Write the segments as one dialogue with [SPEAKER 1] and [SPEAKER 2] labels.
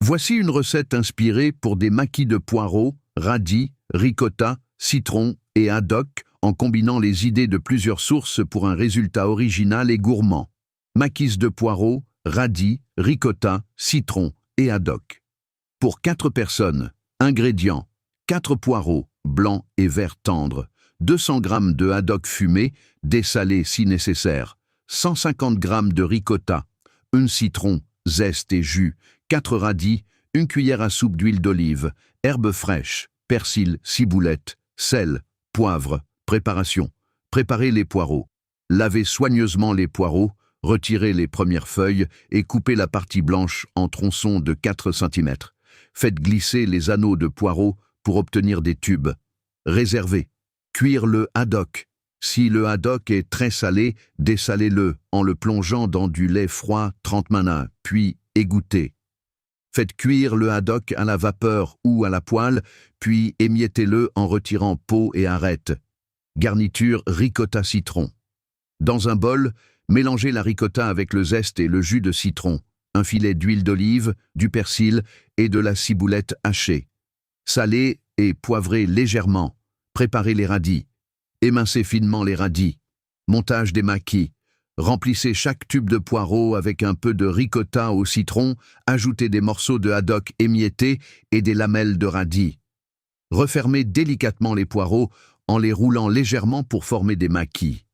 [SPEAKER 1] Voici une recette inspirée pour des maquis de poireaux, radis, ricotta, citron et haddock en combinant les idées de plusieurs sources pour un résultat original et gourmand. Maquis de poireaux, radis, ricotta, citron et haddock. Pour 4 personnes, ingrédients: 4 poireaux, blancs et verts tendres, 200 g de haddock fumé, dessalé si nécessaire, 150 g de ricotta, un citron, zeste et jus, 4 radis, une cuillère à soupe d'huile d'olive, herbes fraîches, persil, ciboulette, sel, poivre. Préparation. Préparez les poireaux. Lavez soigneusement les poireaux, retirez les premières feuilles et coupez la partie blanche en tronçons de 4 cm. Faites glisser les anneaux de poireaux pour obtenir des tubes. Réservez. Cuire le haddock. Si le haddock est très salé, dessalez-le en le plongeant dans du lait froid 30 minutes, puis égouttez. Faites cuire le haddock à la vapeur ou à la poêle, puis émiettez-le en retirant peau et arêtes. Garniture ricotta citron. Dans un bol, mélangez la ricotta avec le zeste et le jus de citron, un filet d'huile d'olive, du persil et de la ciboulette hachée. Salez et poivrez légèrement. Préparez les radis. Émincez finement les radis. Montage des maquis. Remplissez chaque tube de poireau avec un peu de ricotta au citron, ajoutez des morceaux de haddock émiettés et des lamelles de radis. Refermez délicatement les poireaux en les roulant légèrement pour former des maquis.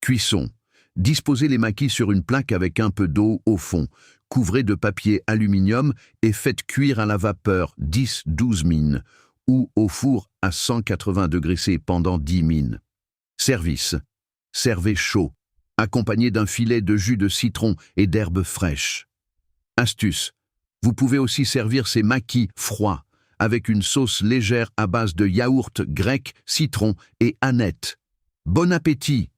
[SPEAKER 1] Cuisson. Disposez les maquis sur une plaque avec un peu d'eau au fond. Couvrez de papier aluminium et faites cuire à la vapeur 10-12 minutes ou au four à 180 degrés C pendant 10 minutes. Service. Servez chaud, accompagné d'un filet de jus de citron et d'herbes fraîches. Astuce. Vous pouvez aussi servir ces maquis froids avec une sauce légère à base de yaourt grec, citron et aneth. Bon appétit!